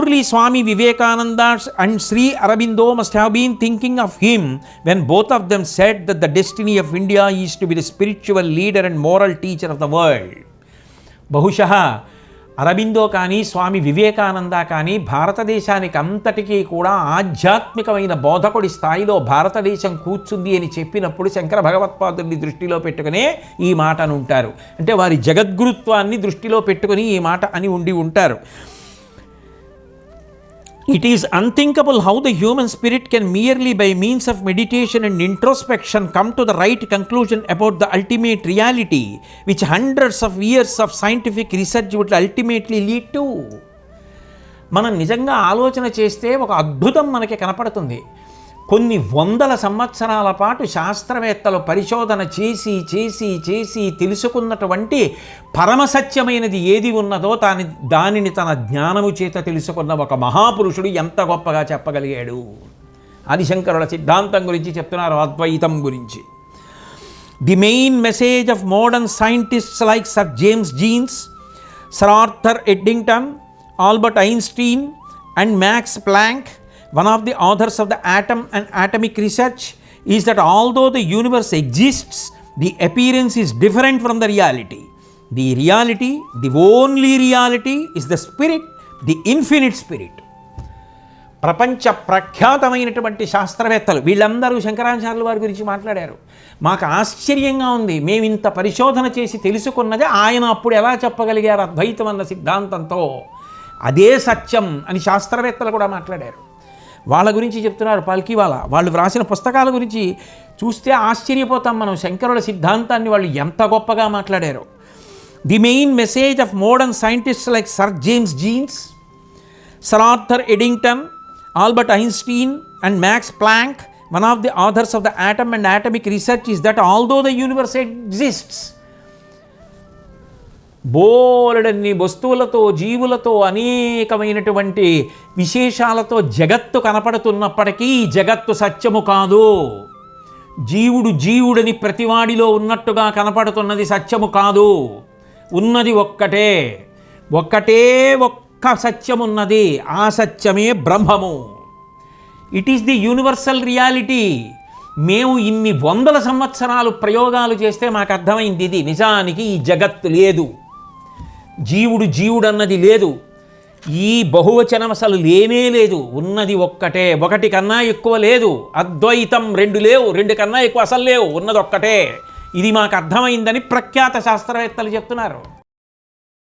surely Swami Vivekananda and Sri Aurobindo must have been thinking of him when both of them said that the destiny of India is to be the spiritual leader and moral teacher of the world. బహుశः Aurobindo కానీ స్వామి వివేకానంద కానీ భారతదేశానికి అంతటికీ కూడా ఆధ్యాత్మికమైన బోధకుడి స్థాయిలో భారతదేశం కూర్చుంది అని చెప్పినప్పుడు శంకర భగవత్పాదుని దృష్టిలో పెట్టుకునే ఈ మాట అని ఉంటారు. అంటే వారి జగద్గురుత్వాన్ని దృష్టిలో పెట్టుకుని ఈ మాట అని ఉండి ఉంటారు. It is unthinkable how the human spirit can merely by means of meditation and introspection come to the right conclusion about the ultimate reality, which hundreds of years of scientific research would ultimately lead to. మనం నిజంగా ఆలోచన చేస్తే ఒక అద్భుతం మనకి కనపడుతుంది. కొన్ని వందల సంవత్సరాల పాటు శాస్త్రవేత్తలు పరిశోధన చేసి చేసి చేసి తెలుసుకున్నటువంటి పరమసత్యమైనది ఏది ఉన్నదో దానిని తన జ్ఞానము చేత తెలుసుకున్న ఒక మహాపురుషుడు ఎంత గొప్పగా చెప్పగలిగాడు. ఆదిశంకరుల సిద్ధాంతం గురించి చెప్తున్నారు, అద్వైతం గురించి. The main message of modern scientists like sir James Jeans, sir Arthur Eddington, Albert Einstein and Max Planck, one of the authors of the atom and atomic research, is that although the universe exists, the appearance is different from the reality. The reality, the only reality, is the spirit, the infinite spirit. ప్రపంచ ప్రఖ్యాతమైనటువంటి శాస్త్రవేత్తలు వీళ్ళందరూ శంకరాచార్యుల వారి గురించి మాట్లాడారు. మాకు ఆశ్చర్యంగా ఉంది, మేము ఇంత పరిశోధన చేసి తెలుసుకున్నది ఆయన అప్పుడు ఎలా చెప్పగలిగారు అద్వైతం అన్న సిద్ధాంతంతో. అదే సత్యం అని శాస్త్రవేత్తలు కూడా మాట్లాడారు. వాళ్ళ గురించి చెప్తున్నారు పాల్కీవాలా. వాళ్ళు వ్రాసిన పుస్తకాల గురించి చూస్తే ఆశ్చర్యపోతాం మనం, శంకరుల సిద్ధాంతాన్ని వాళ్ళు ఎంత గొప్పగా మాట్లాడారు. The main message of modern scientists like sir James Jeans, sir Arthur Eddington, Albert Einstein and Max Planck, one of the authors of the atom and atomic research, is that although the universe exists. బోలెడన్ని వస్తువులతో జీవులతో అనేకమైనటువంటి విశేషాలతో జగత్తు కనపడుతున్నప్పటికీ జగత్తు సత్యము కాదు. జీవుడని ప్రతివాడిలో ఉన్నట్టుగా కనపడుతున్నది సత్యము కాదు. ఉన్నది ఒక్కటే ఒక్క సత్యమున్నది, ఆ సత్యమే బ్రహ్మము. It is the universal reality. మేము ఇన్ని వందల సంవత్సరాలు ప్రయోగాలు చేస్తే మాకు అర్థమైంది ఇది. నిజానికి ఈ జగత్తు లేదు, జీవుడన్నది లేదు, ఈ బహువచనం అసలు లేనే లేదు. ఉన్నది ఒక్కటే, ఒకటి కన్నా ఎక్కువ లేదు. అద్వైతం రెండు లేవు, రెండు కన్నా ఎక్కువ అసలు లేవు, ఉన్నది ఒక్కటే. ఇది మాకు అర్థమైందని ప్రఖ్యాత శాస్త్రవేత్తలు చెప్తున్నారు.